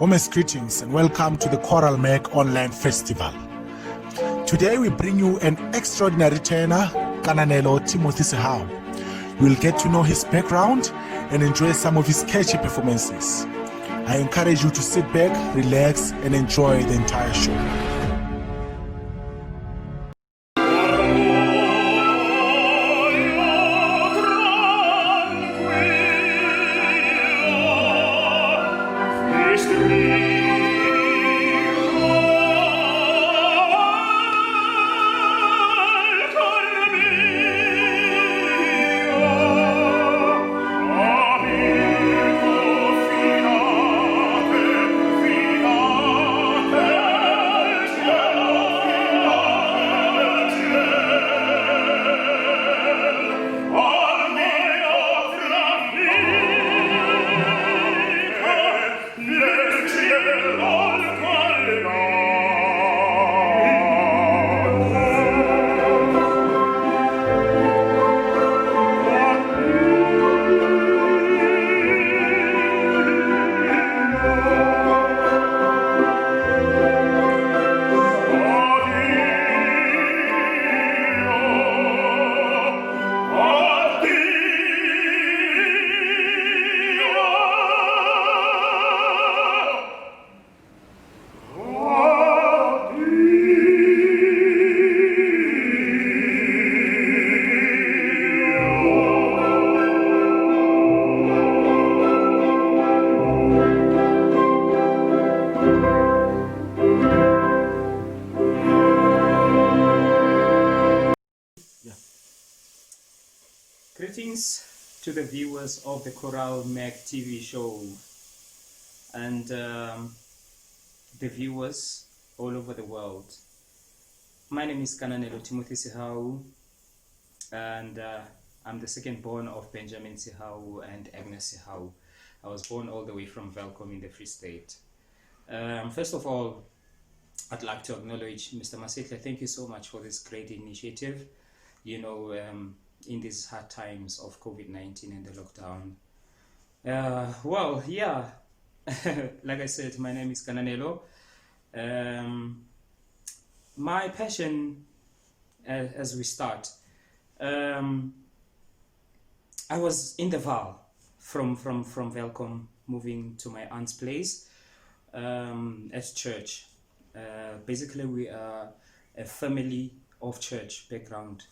Warmest greetings and welcome to the Choral Mac Online Festival. Today we bring you an extraordinary tenor, Kananelo Sehau. You will get to know his background and enjoy some of his catchy performances. I encourage you to sit back, relax, and enjoy the entire show. Greetings to the viewers of the Choral Mac TV show and the viewers all over the world. My name is Kananelo Sehau and I'm the second born of Benjamin Sehau and Agnes Sehau. I was born all the way from Welkom in the Free State. First of all, I'd like to acknowledge Mr. Masetle. Thank you so much for this great initiative. In these hard times of COVID-19 and the lockdown. Like I said, my name is Kananelo. My passion, as we start, I was in the Val from Welkom, moving to my aunt's place at church. Basically, we are a family of church background.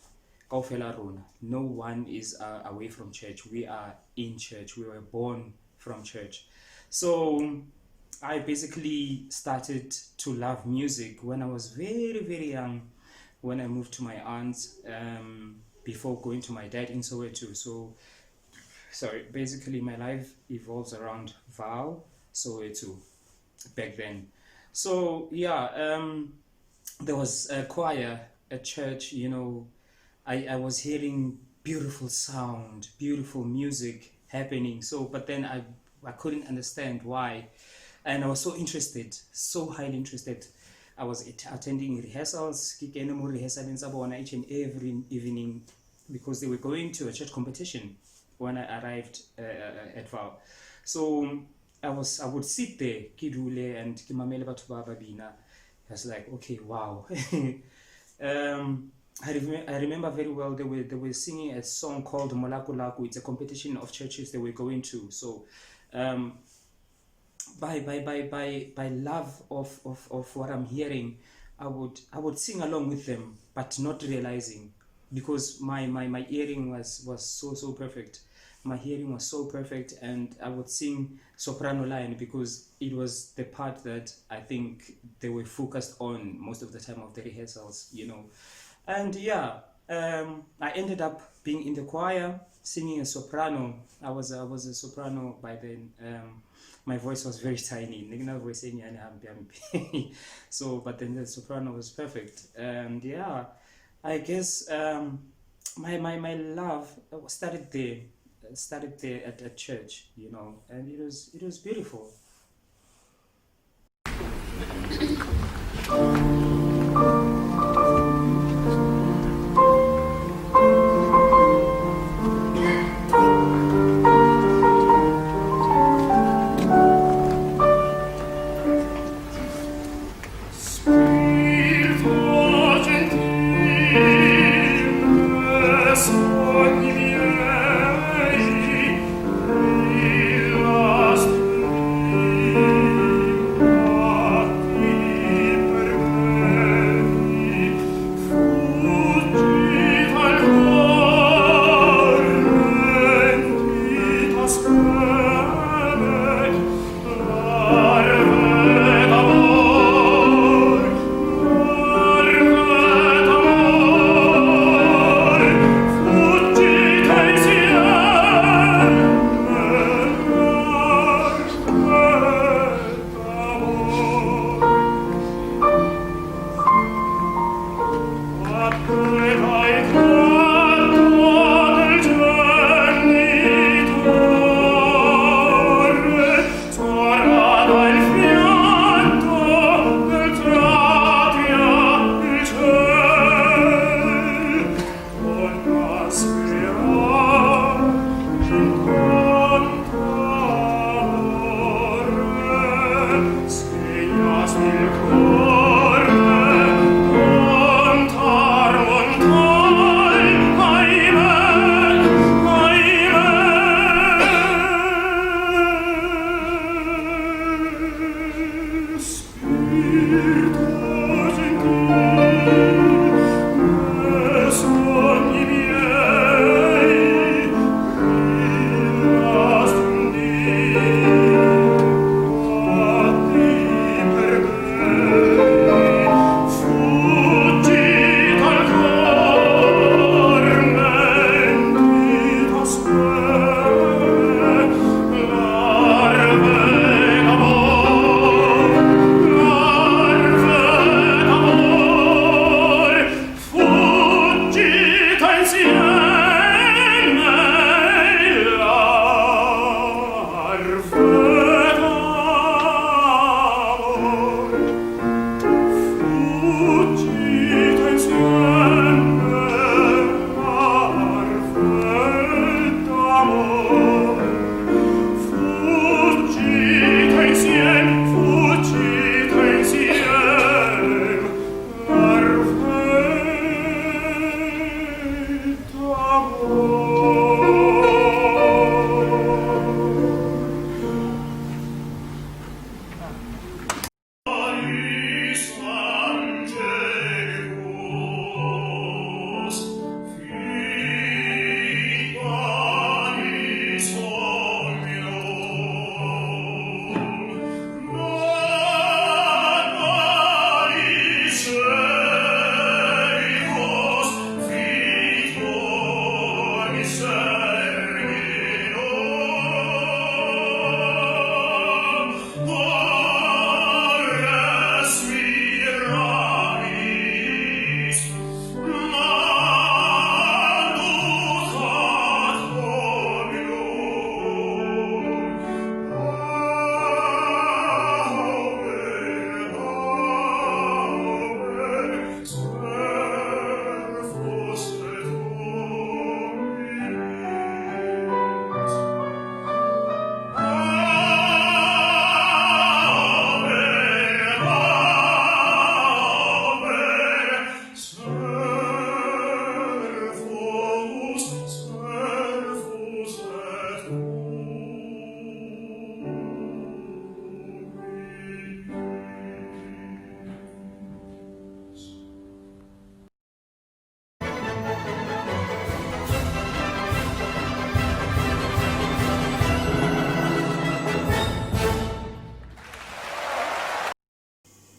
No one is away from church. We are in church. We were born from church. So I basically started to love music when I was very, very young, when I moved to my aunt's before going to my dad in Soweto. So, basically my life evolves around Val, Soweto back then. So there was a choir at church, I was hearing beautiful sound, beautiful music happening. But then I couldn't understand why. And I was so interested, so highly interested. I was attending rehearsals, each and every evening, because they were going to a church competition when I arrived at Val. So I would sit there, kidule and kimamele batho ba babina. I was like, okay, wow. I remember very well they were singing a song called Molaku Laku. It's a competition of churches they were going to. So by love of what I'm hearing, I would sing along with them, but not realizing, because my hearing was so perfect. My hearing was so perfect, and I would sing soprano line because it was the part that I think they were focused on most of the time of the rehearsals, And I ended up being in the choir, singing a soprano. I was a soprano by then. My voice was very tiny. So, but then the soprano was perfect. And I guess my love started there at church, and it was beautiful.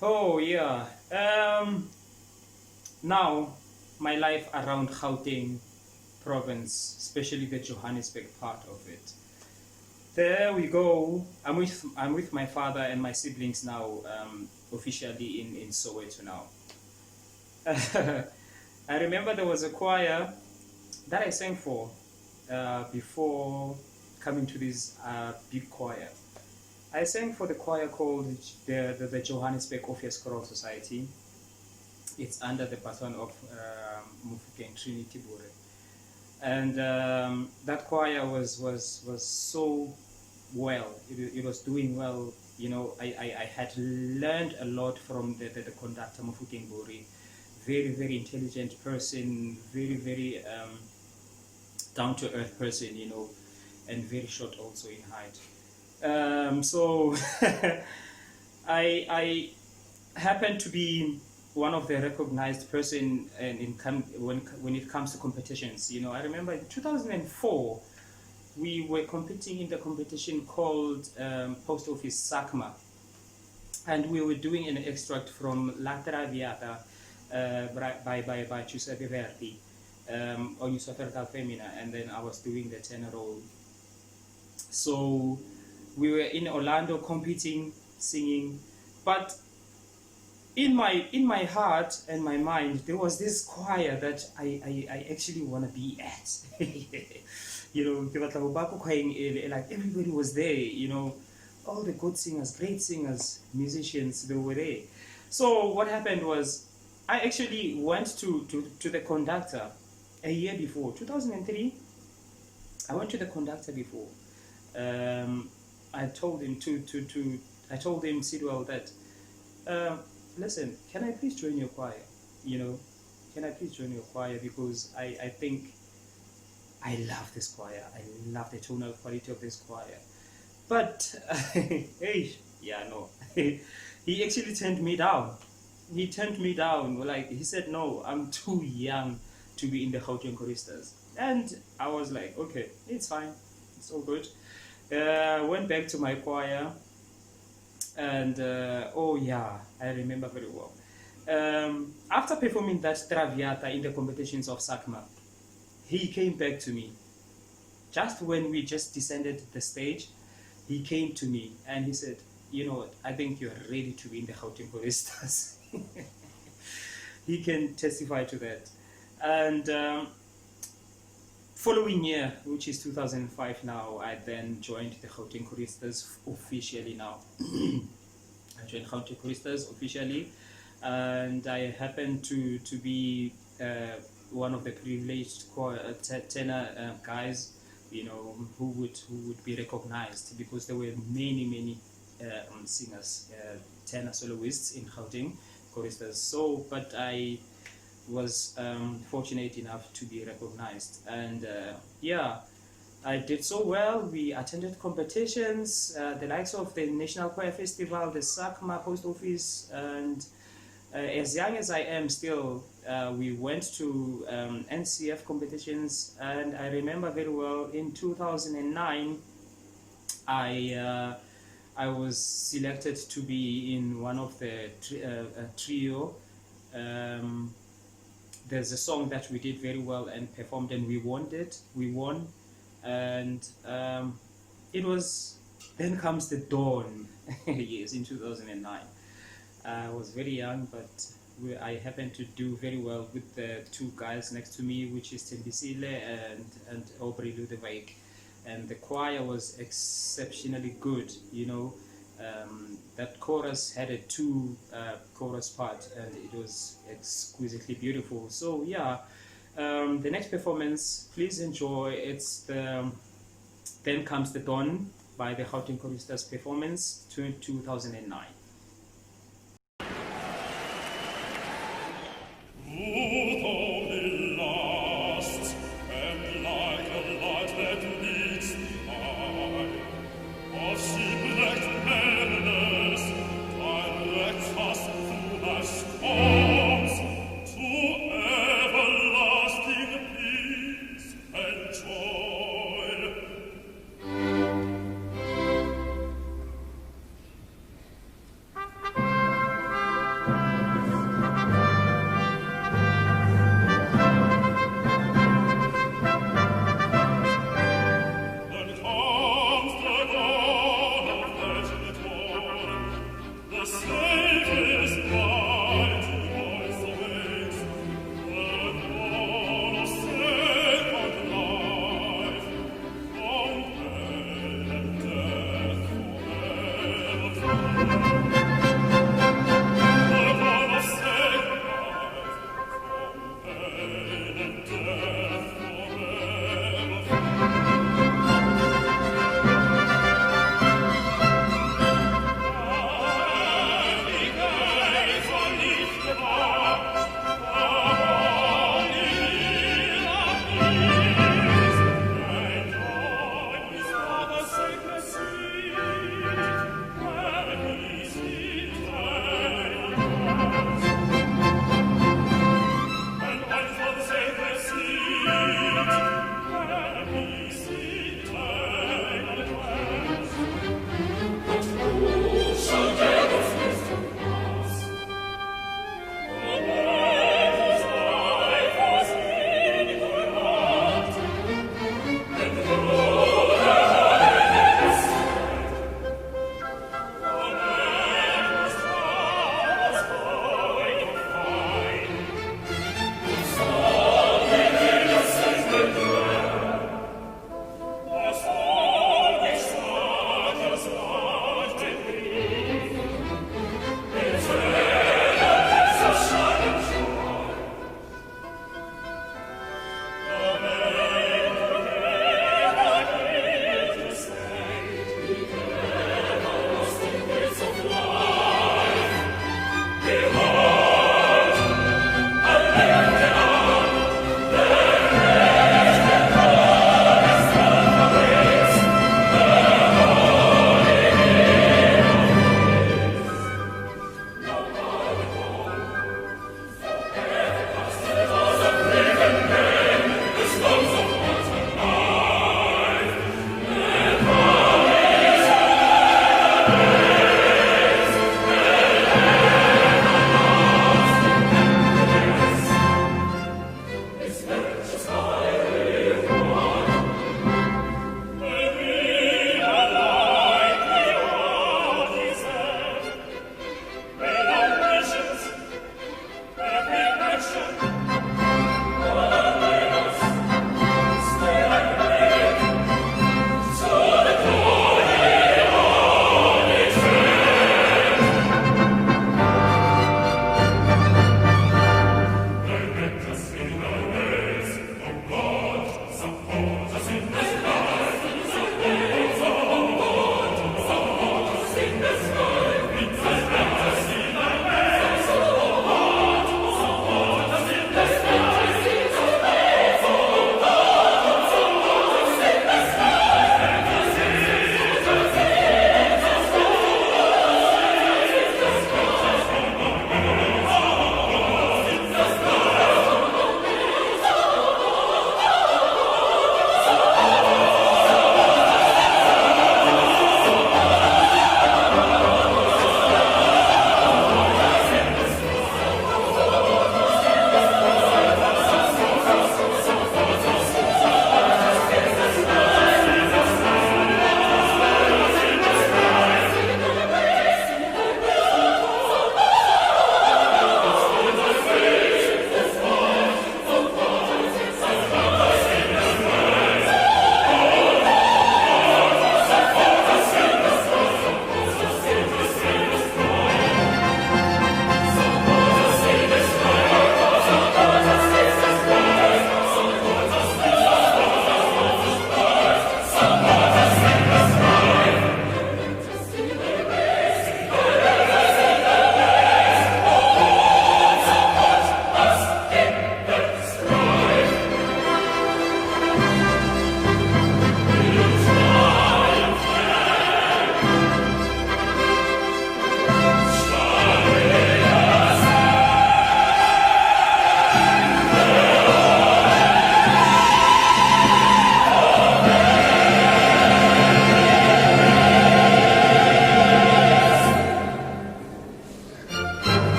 Oh yeah. Now my life around Gauteng province, especially the Johannesburg part of it. There we go. I'm with my father and my siblings now, officially in Soweto now. I remember there was a choir that I sang for before coming to this big choir. I sang for the choir called the Johannesburg Orpheus Choral Society. It's under the baton of Mufukeng Trinity Bure. And that choir was so well. It was doing well. You know, I had learned a lot from the conductor Mufukeng Bure. Very, very intelligent person, very, very down-to-earth person, you know, and very short also in height. So I happen to be one of the recognized person when it comes to competitions. You know, I remember in 2004 we were competing in the competition called Post Office SACMA, and we were doing an extract from La Traviata by Giuseppe Verdi on Yusuf Femina, and then I was doing the tenor role. So we were in Orlando competing, singing, but in my heart and my mind there was this choir that I actually want to be at. You know, like everybody was there, you know, all the good singers, great singers, musicians, they were there. So what happened was I actually went to the conductor a year before, 2003. I went to the conductor before. I told him I told him, Sidwell, that listen, can I please join your choir? You know, can I please join your choir? Because I think I love this choir. I love the tonal quality of this choir. But, hey, yeah, no. He actually turned me down. He turned me down. Like, he said, no, I'm too young to be in the Gauteng choristers. And I was like, okay, it's fine. It's all good. Went back to my choir. And, oh yeah, I remember very well. After performing that Traviata in the competitions of SACMA, he came back to me. Just when we just descended the stage, he came to me and he said, you know what, I think you're ready to be in the Gauteng choristers. He can testify to that. And following year, which is 2005 now, I then joined the Gauteng choristers officially now. I joined Gauteng choristers officially, and I happen to be one of the privileged tenor guys, you know, who would be recognized, because there were many singers, tenor soloists in Gauteng choristers. So, but I was fortunate enough to be recognized, and yeah, I did so well. We attended competitions, the likes of the National Choir Festival, the SACMA Post Office, and as young as I am still, we went to NCF competitions. And I remember very well, in 2009, I was selected to be in one of the trio. There's a song that we did very well and performed, and we won it. We won, and it was Then Comes the Dawn. Yes, in 2009. I was very young, but I happened to do very well with the two guys next to me, which is Tembisile and Aubrey Ludewig. And the choir was exceptionally good, you know. That chorus had a two chorus part, and it was exquisitely beautiful. So yeah, the next performance, please enjoy. It's the Then Comes the Dawn by the Gauteng Choristers performance 2009.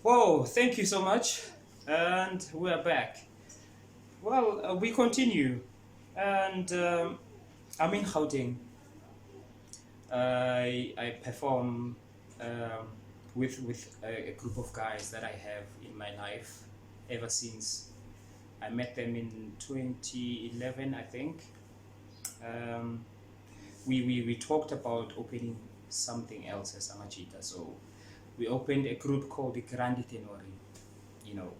Whoa, thank you so much. And we're back. Well, we continue. And I'm in Gauteng. I perform um, with a group of guys that I have in my life ever since I met them in 2011, I think. Um, we talked about opening something else as Amachita. So we opened a group called the Grandi Tenor. You know,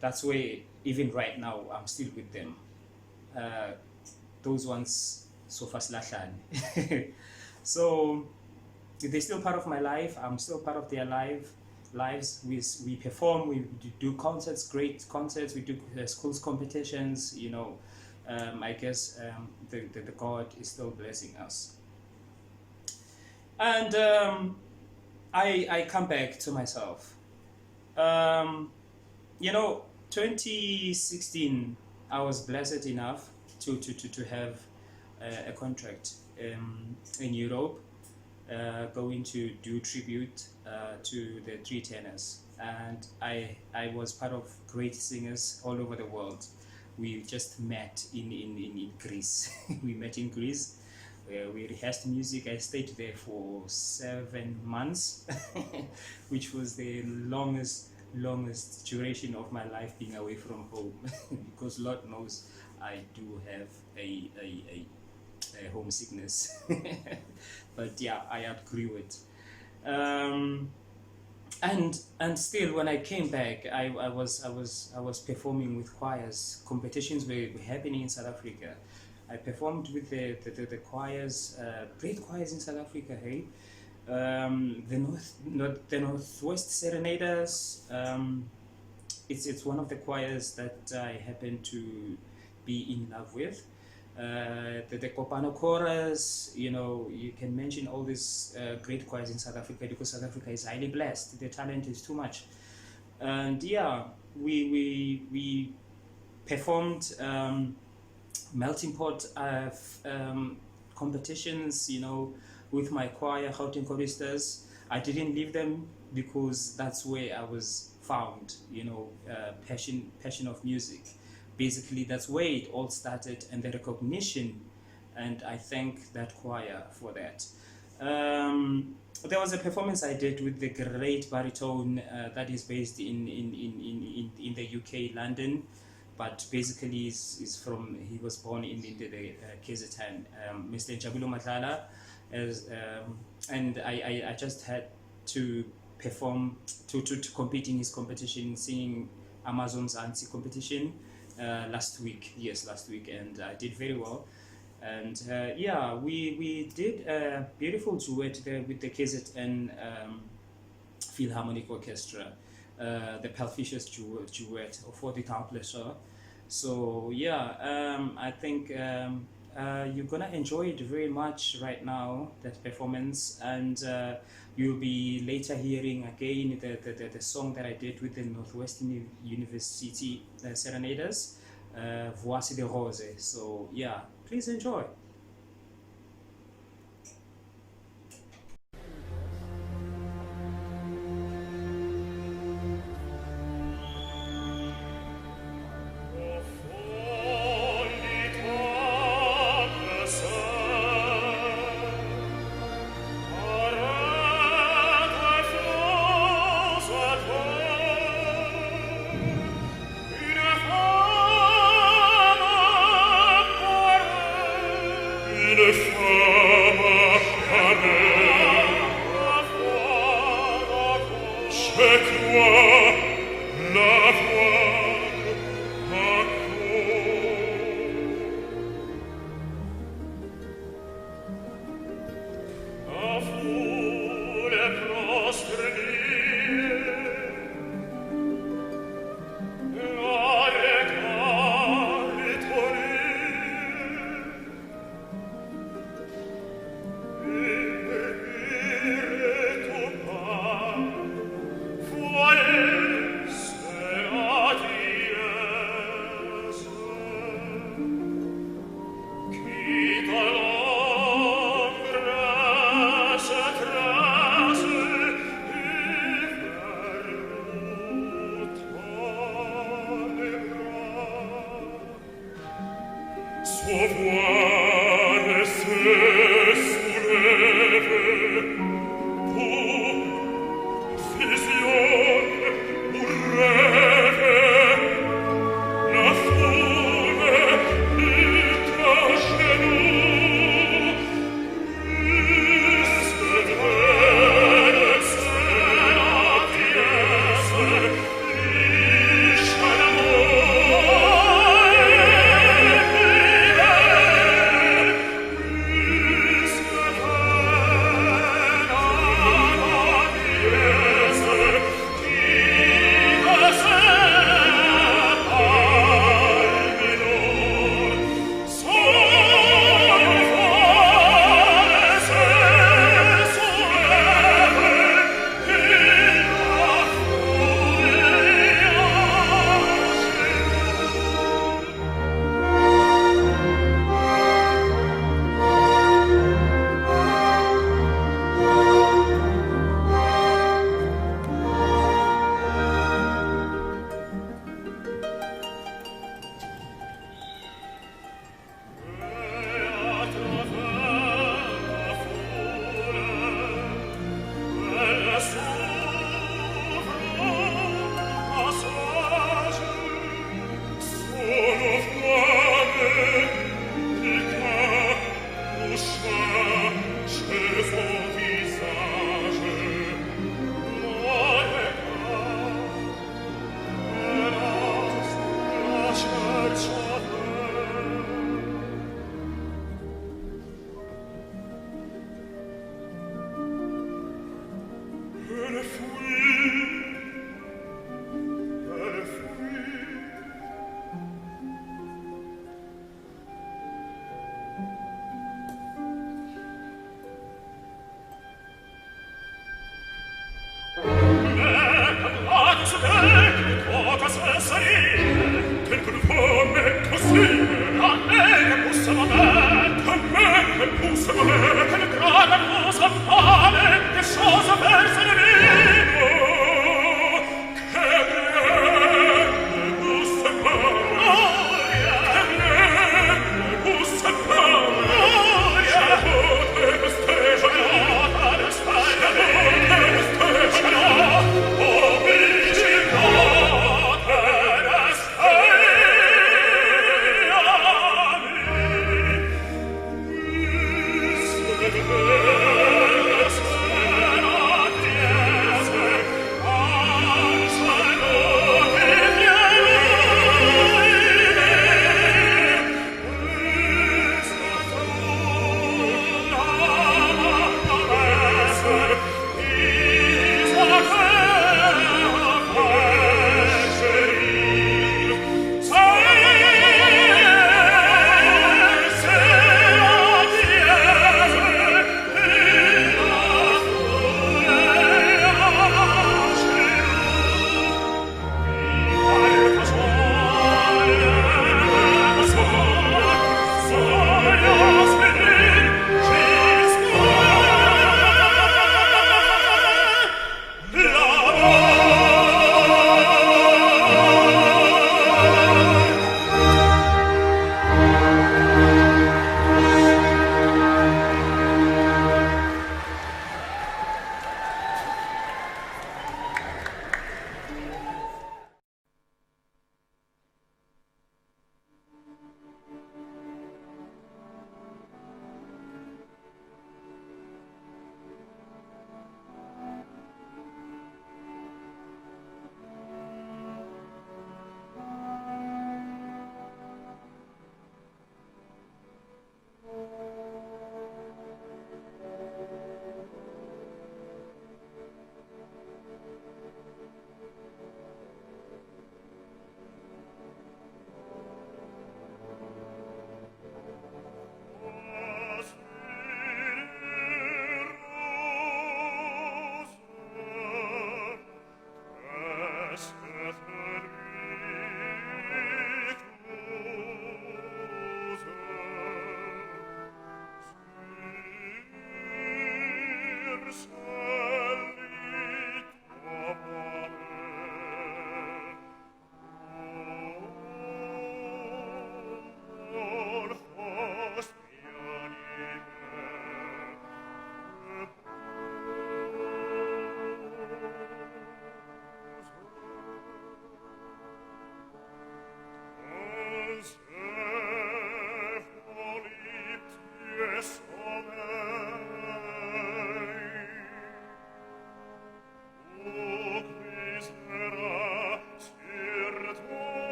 that's where even right now I'm still with them. Uh, those ones so fast lashan. So they're still part of my life. I'm still part of their lives. We perform. We do concerts, great concerts. We do schools competitions. You know, I guess the God is still blessing us. And I come back to myself. Um, you know, 2016, I was blessed enough to have a contract in Europe, going to do tribute to the three tenors. And I was part of great singers all over the world. We just met in Greece. We met in Greece. We rehearsed music. I stayed there for 7 months, which was the longest duration of my life being away from home. Because Lord knows I do have a homesickness. But yeah, I outgrew it. Um, and still, when I came back, I was performing with choirs. Competitions were happening in South Africa. I performed with the choirs, great choirs in South Africa. Hey, the Northwest Serenaders. It's one of the choirs that I happen to be in love with. The Kopano chorus, you know, you can mention all these great choirs in South Africa, because South Africa is highly blessed. The talent is too much. And yeah, we performed melting pot competitions, you know, with my choir, Gauteng choristers. I didn't leave them because that's where I was found, you know, passion of music. Basically, that's where it all started, and the recognition, and I thank that choir for that. There was a performance I did with the great baritone that is based in the UK, London, but basically he was born in the KZN, Mr. Jabulo Matlala, and I just had to perform to compete in his competition, singing Amazon's Ansi competition last week, and I did very well. And yeah, we did a beautiful duet there with the KZN Philharmonic Orchestra, the Pelficious duet for the Pleasure. So yeah, I think you're gonna enjoy it very much right now, that performance, and you'll be later hearing again the song that I did with the Northwestern University Serenaders, Voici de Rose. So yeah, please enjoy.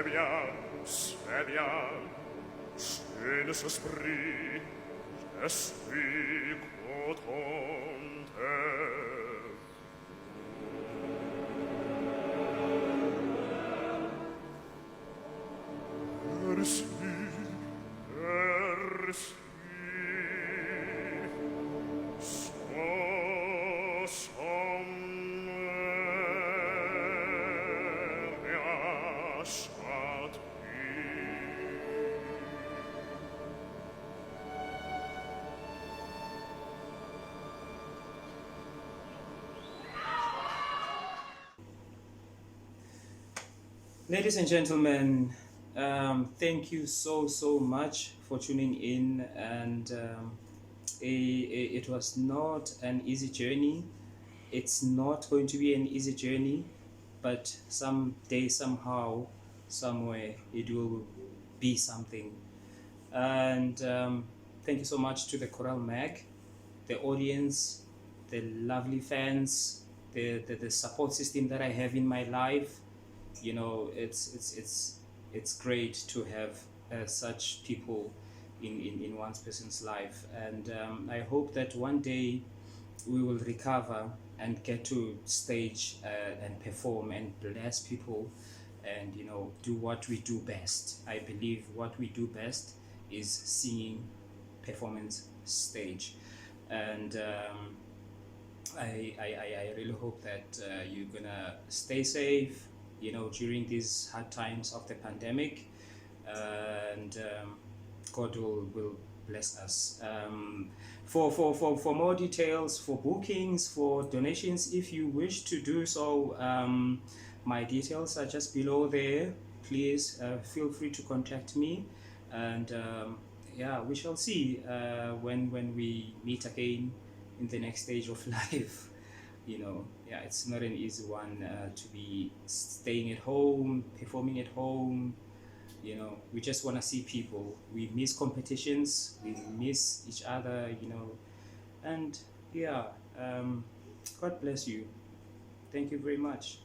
bien, c'est bien, schönes Esprit, je suis content. Merci, merci. Ladies and gentlemen, thank you so much for tuning in, and it was not an easy journey. It's not going to be an easy journey, but someday, somehow, somewhere, it will be something. And thank you so much to the Choral Mag, the audience, the lovely fans, the support system that I have in my life. You know, it's great to have such people in one person's life, and I hope that one day we will recover and get to stage and perform and bless people, and you know, do what we do best. I believe what we do best is singing, performance, stage, and I really hope that you're gonna stay safe, you know, during these hard times of the pandemic, and God will bless us. For more details, for bookings, for donations, if you wish to do so, my details are just below there. Please feel free to contact me, and yeah, we shall see when we meet again in the next stage of life. You know, yeah, it's not an easy one to be staying at home, performing at home. You know, we just want to see people. We miss competitions, we miss each other, you know, and yeah, God bless you. Thank you very much.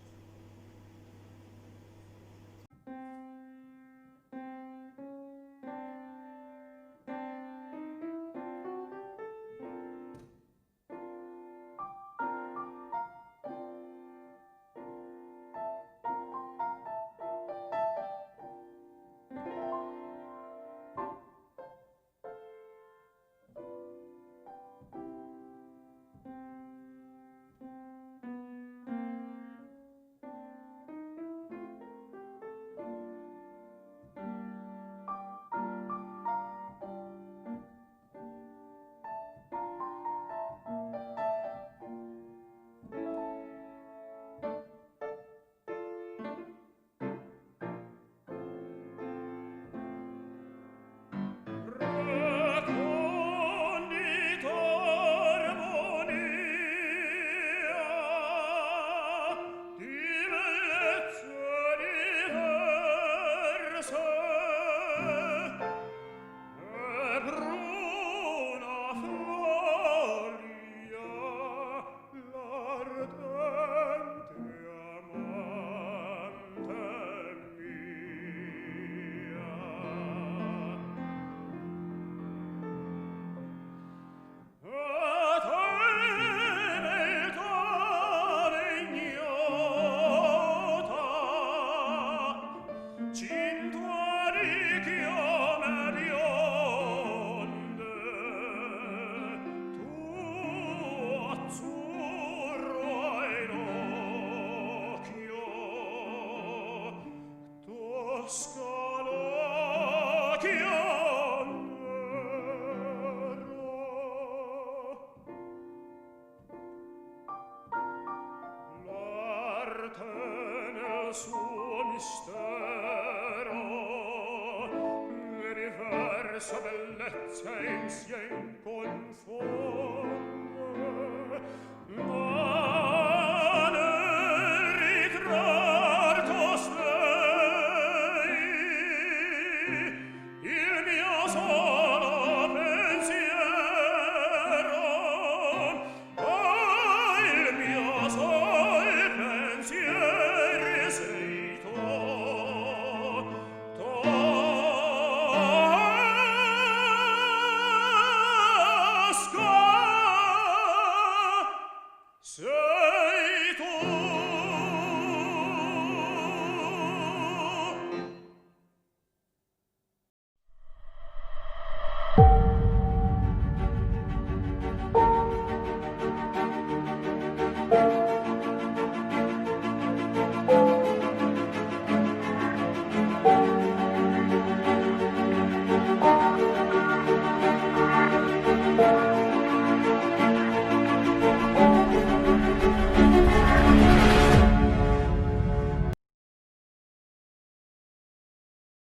Bellezza insieme con